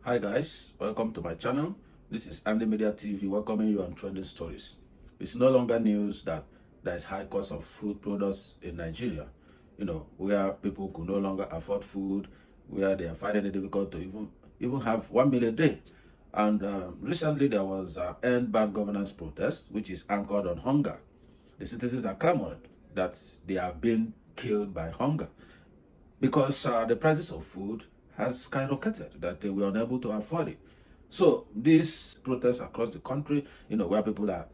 Hi guys, welcome to my channel. This is Andy Media TV welcoming you on trending stories. It's no longer news that there is high cost of food products in Nigeria, where people could no longer afford food, where they are finding it difficult to even have 1 meal a day. And recently there was an end bad governance protest, which is anchored on hunger. The citizens are clamoring that they are being killed by hunger because the prices of food has skyrocketed, that they were unable to afford it. So these protests across the country, where people are,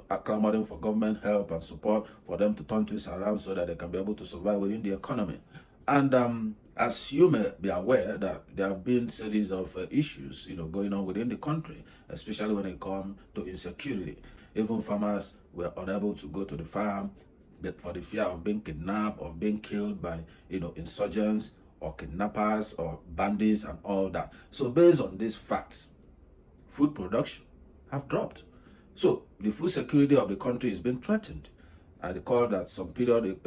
are clamoring for government help and support for them to turn things around so that they can be able to survive within the economy. And as you may be aware, that there have been series of issues, going on within the country, especially when it comes to insecurity. Even farmers were unable to go to the farm for the fear of being kidnapped or being killed by, insurgents or kidnappers or bandits and all that. So based on these facts, food production have dropped. So the food security of the country is being threatened. I recall that some period,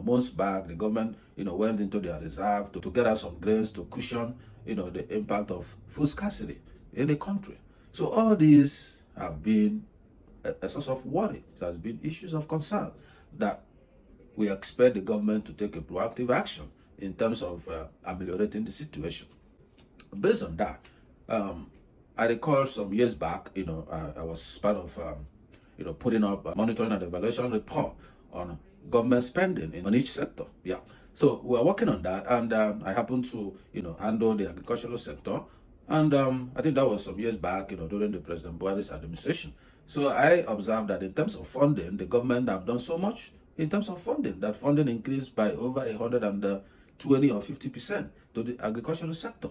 months back, the government, went into their reserve to gather some grains to cushion, the impact of food scarcity in the country. So all these have been a source of worry. It has been issues of concern that we expect the government to take a proactive action in terms of ameliorating the situation. Based on that, I recall some years back, I was part of, putting up a monitoring and evaluation report on government spending on each sector. Yeah. So we're working on that, and I happen to, handle the agricultural sector. And I think that was some years back, during the President Buhari's administration. So I observed that in terms of funding, the government have done so much in terms of funding. That funding increased by over 120 or 50% to the agricultural sector.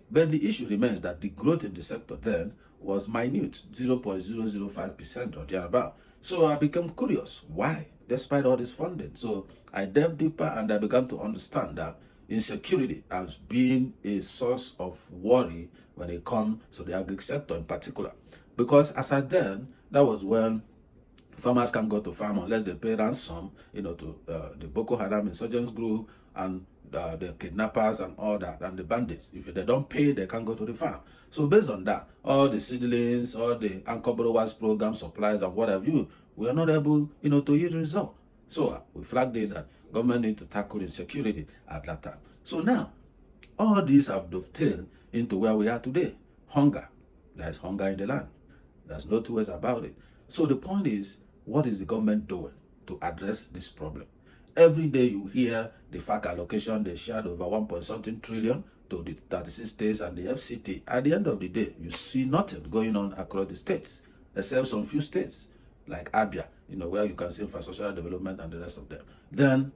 But the issue remains that the growth in the sector then was minute, 0.005% or thereabout. So I became curious, why, despite all this funding? So I delved deeper and I began to understand that insecurity has been a source of worry when it comes to the agri sector in particular. Because as at then, that was when farmers can't go to farm unless they pay ransom, to the Boko Haram insurgents group and the kidnappers and all that, and the bandits. If they don't pay, they can't go to the farm. So based on that, all the seedlings, all the anchor borrowers program supplies and what have you, we are not able, to yield result. So we flagged it that government need to tackle insecurity at that time. So now, all these have dovetailed into where we are today. Hunger. There is hunger in the land. There's no two ways about it. So the point is, what is the government doing to address this problem? Every day you hear the FAC allocation, they shared over 1.something trillion to the 36 states and the FCT. At the end of the day, you see nothing going on across the states, except some few states like Abia, where you can see infrastructural development and the rest of them. Then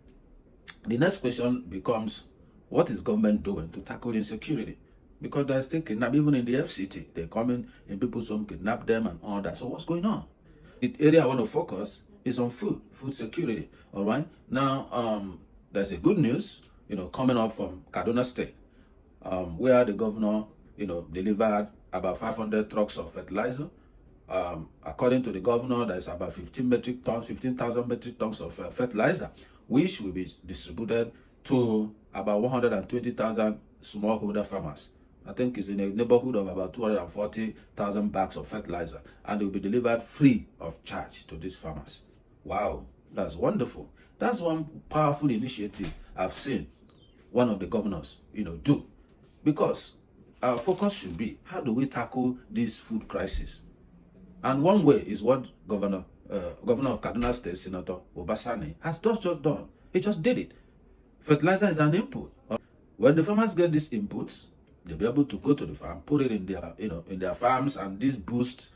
the next question becomes, what is government doing to tackle insecurity? Because they're still kidnapped, even in the FCT. They come in people's home, kidnap them and all that. So what's going on? The area I want to focus is on food security. All right. Now, there's a good news, coming up from Kaduna State, where the governor, delivered about 500 trucks of fertilizer. According to the governor, there's about 15,000 metric tons of fertilizer, which will be distributed to about 120,000 smallholder farmers. I think it's in a neighborhood of about 240,000 bags of fertilizer, and it will be delivered free of charge to these farmers. Wow, that's wonderful. That's one powerful initiative I've seen one of the governors, do. Because our focus should be, how do we tackle this food crisis? And one way is what Governor of Kaduna State, Senator Uba Sani, has just done. He just did it. Fertilizer is an input. When the farmers get these inputs, they'll be able to go to the farm, put it in their, in their farms, and this boosts,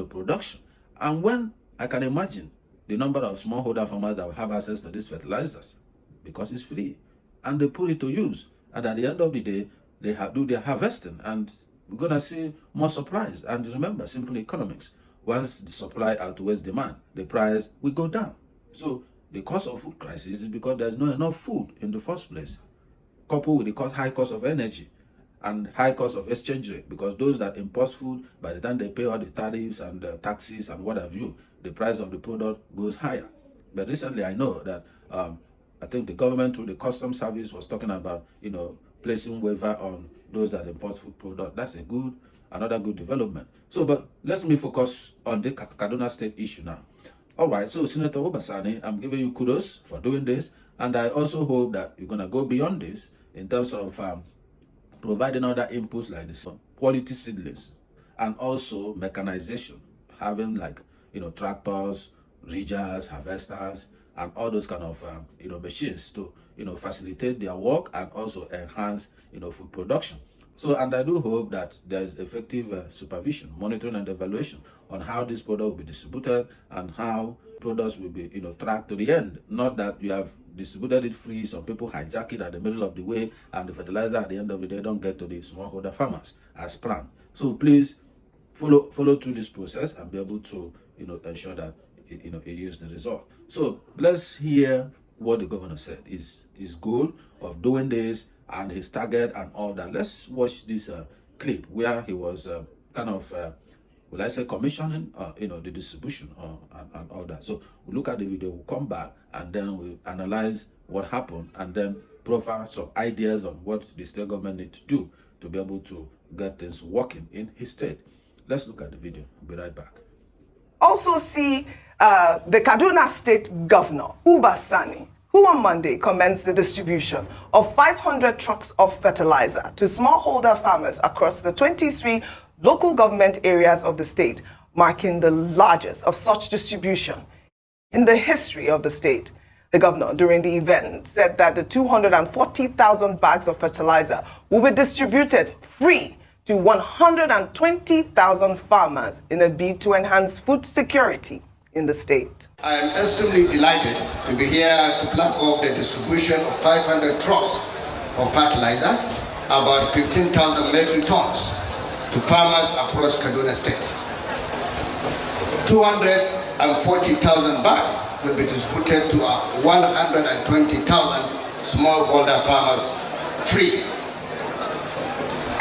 production. And when I can imagine the number of smallholder farmers that will have access to these fertilizers, because it's free, and they put it to use, and at the end of the day, they do their harvesting, and we're gonna see more supplies. And remember, simple economics: once the supply outweighs demand, the price will go down. So the cause of food crisis is because there's not enough food in the first place, coupled with the high cost of energy and high cost of exchange rate, because those that import food, by the time they pay all the tariffs and taxes and what have you, the price of the product goes higher. But recently I know that I think the government through the customs service was talking about, placing waiver on those that import food product. That's another good development. So, but let me focus on the Kaduna State issue now. All right, so Senator Uba Sani, I'm giving you kudos for doing this, and I also hope that you're going to go beyond this in terms of providing other inputs like this, quality seedlings, and also mechanization, having like, tractors, ridgers, harvesters, and all those kind of, machines to, facilitate their work and also enhance, food production. So, and I do hope that there is effective supervision, monitoring, and evaluation on how this product will be distributed and how products will be, tracked to the end. Not that you have distributed it free, some people hijack it at the middle of the way, and the fertilizer at the end of the day don't get to the smallholder farmers as planned. So please follow through this process and be able to, ensure that it yields the result. So let's hear what the governor said. His goal of doing this and his target and all that. Let's watch this clip where he was kind of, will I say, commissioning, the distribution and all that. So we'll look at the video, we'll come back, and then we'll analyze what happened, and then provide some ideas on what the state government needs to do to be able to get things working in his state. Let's look at the video. I'll be right back. Also see the Kaduna State Governor, Uba Sani, who on Monday commenced the distribution of 500 trucks of fertilizer to smallholder farmers across the 23 local government areas of the state, marking the largest of such distribution in the history of the state. The governor, during the event, said that the 240,000 bags of fertilizer will be distributed free to 120,000 farmers in a bid to enhance food security in the state. I am extremely delighted to be here to flag off the distribution of 500 trucks of fertilizer, about 15,000 metric tons, to farmers across Kaduna State. 240,000 bags will be distributed to 120,000 smallholder farmers free.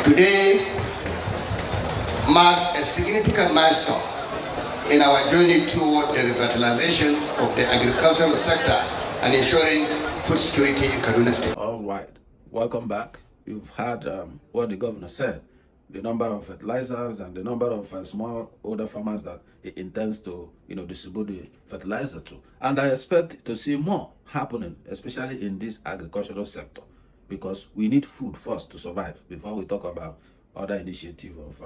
Today marks a significant milestone in our journey toward the revitalization of the agricultural sector and ensuring food security in Kaduna State. All right, welcome back. You've heard what the governor said, the number of fertilizers and the number of smallholder farmers that he intends to, distribute the fertilizer to. And I expect to see more happening, especially in this agricultural sector, because we need food first to survive before we talk about other initiative of,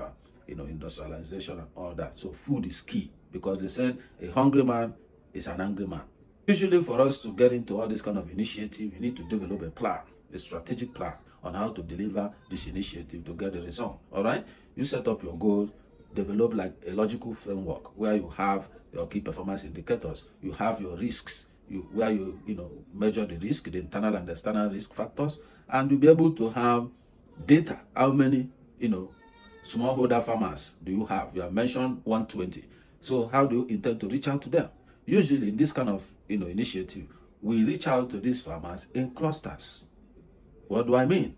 industrialization and all that. So food is key, because they said a hungry man is an angry man. Usually for us to get into all this kind of initiative, you need to develop a plan, a strategic plan on how to deliver this initiative to get the result. All right, you set up your goal, develop like a logical framework where you have your key performance indicators, you have your risks, where you measure the risk, the internal and external risk factors, and you'll be able to have data. How many smallholder farmers do you have? You have mentioned 120. So how do you intend to reach out to them? Usually in this kind of initiative, we reach out to these farmers in clusters. What do I mean?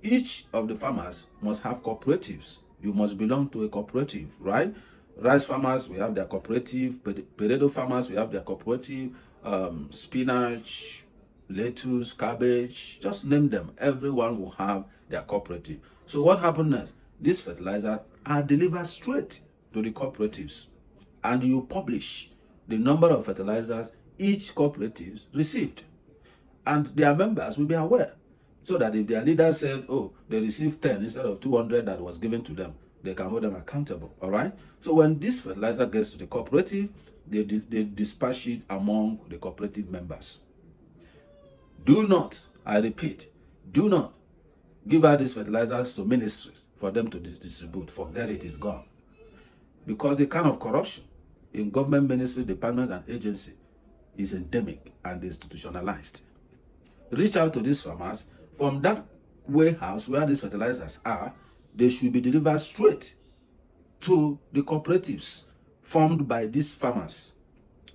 Each of the farmers must have cooperatives. You must belong to a cooperative, right? Rice farmers, we have their cooperative. Potato farmers, we have their cooperative. Spinach, lettuce, cabbage, just name them. Everyone will have their cooperative. So what happens next? These fertilizers are delivered straight to the cooperatives, and you publish the number of fertilizers each cooperative received, and their members will be aware, so that if their leader said, oh, they received 10 instead of 200 that was given to them, they can hold them accountable. All right, so when this fertilizer gets to the cooperative, they dispatch it among the cooperative members. Do not, I repeat, do not give out these fertilizers to ministries for them to distribute. Forget it, is gone. Because the kind of corruption in government ministry, department, and agency is endemic and institutionalized. Reach out to these farmers. From that warehouse where these fertilizers are, they should be delivered straight to the cooperatives formed by these farmers,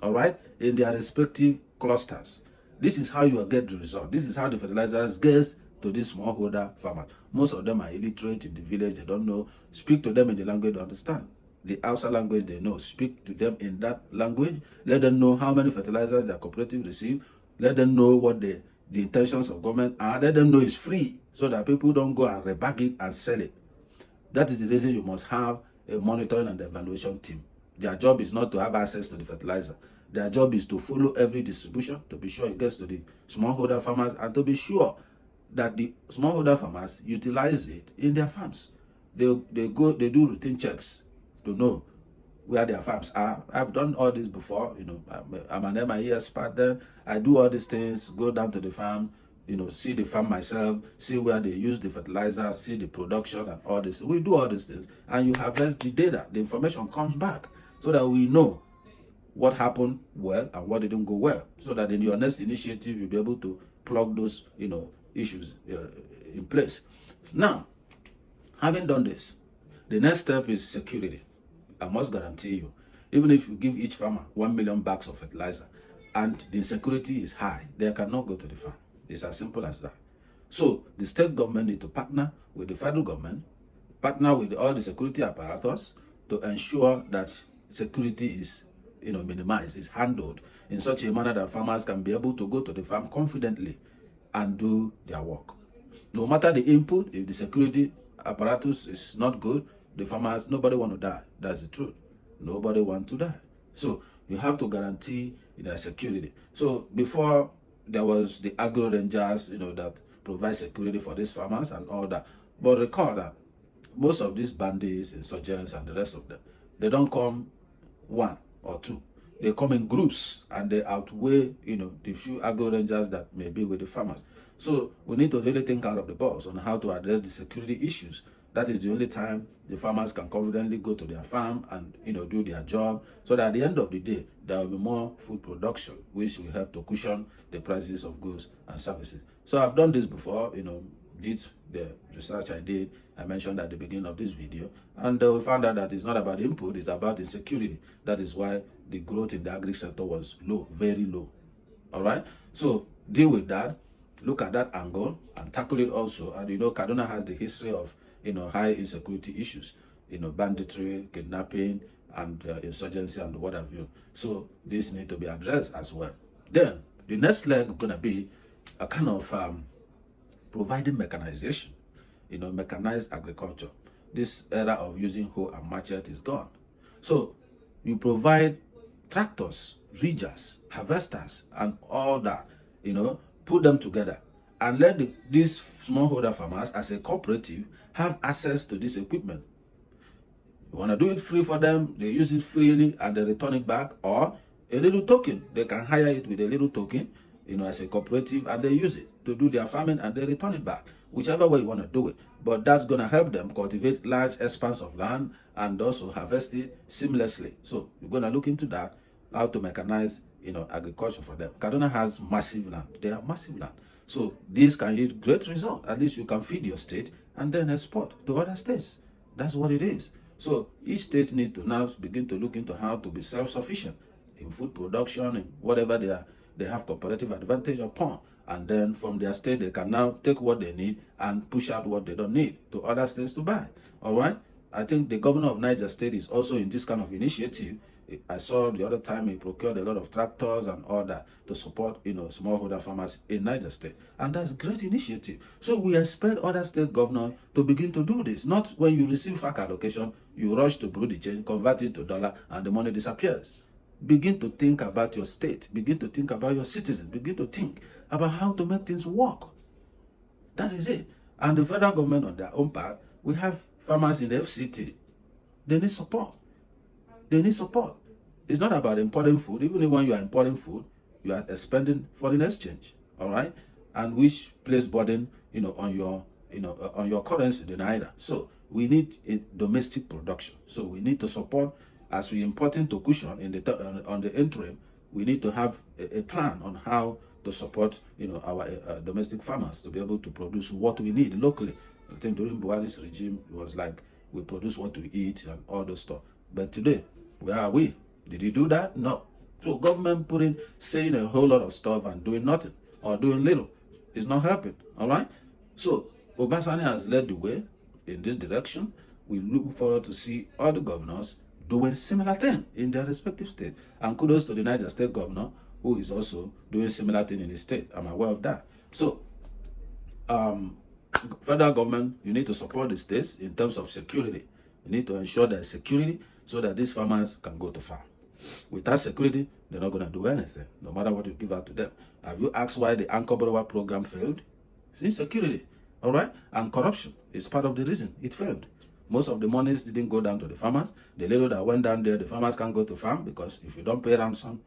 all right, in their respective clusters. This is how you will get the result. This is how the fertilizers get to this smallholder farmers. Most of them are illiterate in the village. They don't know. Speak to them in the language they understand. The Hausa language they know. Speak to them in that language. Let them know how many fertilizers their cooperative receive. Let them know what the the intentions of government and let them know it's free so that people don't go and rebag it and sell it. That is the reason you must have a monitoring and evaluation team. Their job is not to have access to the fertilizer. Their job is to follow every distribution, to be sure it gets to the smallholder farmers, and to be sure that the smallholder farmers utilize it in their farms. They do routine checks to know where their farms are. I've done all this before. I'm an MIE expert. Then I do all these things, go down to the farm, see the farm myself, see where they use the fertilizer, see the production and all this. We do all these things, and you harvest the data. The information comes back so that we know what happened well and what didn't go well, so that in your next initiative you'll be able to plug those issues in place. Now, having done this, the next step is security. I must guarantee you, even if you give each farmer 1 million bags of fertilizer and the insecurity is high, they cannot go to the farm. It's as simple as that. So the state government needs to partner with the federal government, partner with all the security apparatus to ensure that security is minimized, is handled in such a manner that farmers can be able to go to the farm confidently and do their work. No matter the input, if the security apparatus is not good, the farmers, nobody want to die. That's the truth. Nobody want to die. So you have to guarantee their security. So before there was the agro rangers, that provide security for these farmers and all that. But recall that most of these bandits, insurgents, and the rest of them, they don't come one or two. They come in groups and they outweigh, the few agro rangers that may be with the farmers. So we need to really think out of the box on how to address the security issues. That is the only time the farmers can confidently go to their farm and do their job, so that at the end of the day there will be more food production, which will help to cushion the prices of goods and services. So I've done this before, did the research I did, I mentioned at the beginning of this video, and we found out that it's not about input, it's about insecurity. That is why the growth in the agri sector was low, very low. All right, so deal with that, look at that angle and tackle it also. And Kaduna has the history of high insecurity issues, banditry, kidnapping, and insurgency and what have you. So this need to be addressed as well. Then the next leg is going to be a kind of providing mechanization, mechanized agriculture. This era of using hoe and machete is gone. So you provide tractors, ridgers, harvesters, and all that, put them together and let these smallholder farmers as a cooperative have access to this equipment. You want to do it free for them, they use it freely and they return it back, or a little token. They can hire it with a little token, as a cooperative, and they use it to do their farming and they return it back, whichever way you want to do it. But that's going to help them cultivate large expanse of land and also harvest it seamlessly. So you're going to look into that, how to mechanize, agriculture for them. Kaduna has massive land. They have massive land. So this can yield great result. At least you can feed your state and then export to other states. That's what it is. So each state needs to now begin to look into how to be self-sufficient in food production, in whatever they have comparative advantage upon. And then from their state, they can now take what they need and push out what they don't need to other states to buy. All right? I think the governor of Niger State is also in this kind of initiative. I saw the other time he procured a lot of tractors and all that to support, smallholder farmers in Niger State. And that's a great initiative. So we expect other state governors to begin to do this. Not when you receive FAC allocation, you rush to brew the change, convert it to dollar, and the money disappears. Begin to think about your state. Begin to think about your citizens. Begin to think about how to make things work. That is it. And the federal government on their own part, we have farmers in the FCT. They need support. They need support. It's not about importing food. Even when you are importing food, you are expending foreign exchange, all right, and which place burden, on your currency, the Naira. So we need a domestic production. So we need to support, as we import into cushion on the interim. We need to have a plan on how to support, our domestic farmers to be able to produce what we need locally. I think during Buhari's regime, it was like we produce what we eat and all those stuff. But today, where are we? Did he do that? No. So government saying a whole lot of stuff and doing nothing or doing little is not helping. All right. So Uba Sani has led the way in this direction. We look forward to see other governors doing similar thing in their respective state. And kudos to the Niger State Governor, who is also doing similar thing in his state. I'm aware of that. So, federal government, you need to support the states in terms of security. You need to ensure there's security so that these farmers can go to farm. Without security, they're not going to do anything, no matter what you give out to them. Have you asked why the Anchor Borrower program failed? It's insecurity, all right? And corruption is part of the reason it failed. Most of the monies didn't go down to the farmers. The little that went down there, the farmers can't go to farm because if you don't pay ransom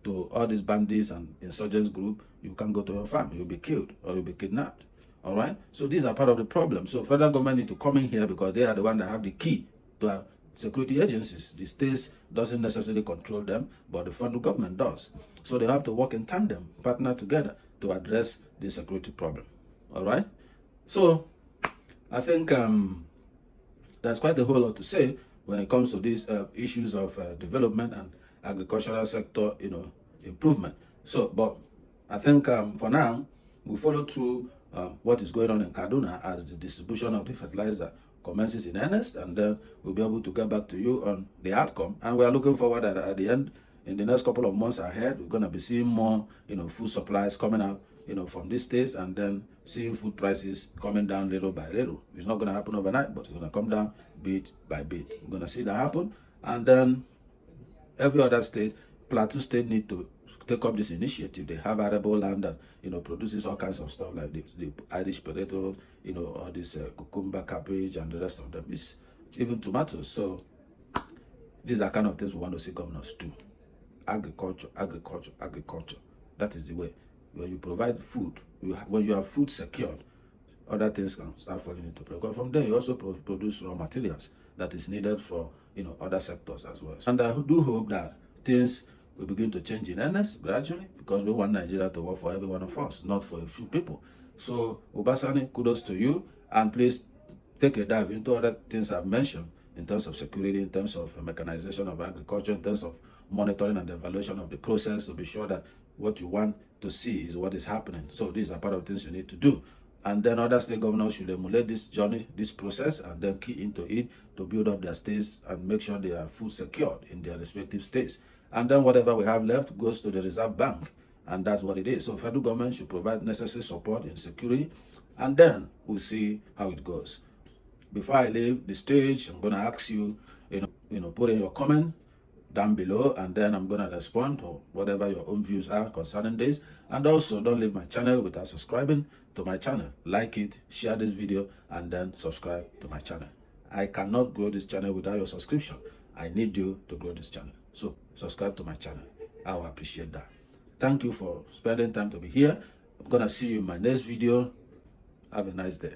to all these bandits and insurgents group, you can't go to your farm. You'll be killed or you'll be kidnapped. All right? So these are part of the problem. So federal government need to come in here because they are the one that have the key to our security agencies. The states doesn't necessarily control them, but the federal government does. So they have to work in tandem, partner together to address the security problem. All right? So I think there's quite a whole lot to say when it comes to these issues of development and agricultural sector, improvement. So, but I think for now, we follow through what is going on in Kaduna as the distribution of the fertilizer commences in earnest, and then we'll be able to get back to you on the outcome. And we are looking forward that at the end, in the next couple of months ahead, we're going to be seeing more, food supplies coming out, from these states, and then seeing food prices coming down little by little. It's not going to happen overnight, but it's going to come down bit by bit. We're going to see that happen, and then every other state, Plateau State, need to take up this initiative. They have arable land that produces all kinds of stuff like the Irish potato, all this cucumber, cabbage, and the rest of them. It's even tomatoes. So these are kind of things we want to see governors do. Agriculture, agriculture, agriculture. That is the way. When you provide food, when you have food secured, other things can start falling into place. Because from there, you also produce raw materials that is needed for other sectors as well. And I do hope that things will begin to change in earnest gradually, because we want Nigeria to work for every one of us, not for a few people. So, Uba Sani, kudos to you, and please take a dive into other things I've mentioned in terms of security, in terms of mechanization of agriculture, in terms of monitoring and evaluation of the process to be sure that what you want to see is what is happening. So these are part of things you need to do. And then other state governors should emulate this journey, this process, and then key into it to build up their states and make sure they are food secured in their respective states. And then whatever we have left goes to the Reserve Bank, and that's what it is. So federal government should provide necessary support in security, and then we'll see how it goes. Before I leave the stage, I'm going to ask you, put in your comment down below, and then I'm going to respond to whatever your own views are concerning this. And also, don't leave my channel without subscribing to my channel. Like it, share this video, and then subscribe to my channel. I cannot grow this channel without your subscription. I need you to grow this channel. So subscribe to my channel. I will appreciate that. Thank you for spending time to be here. I'm going to see you in my next video. Have a nice day.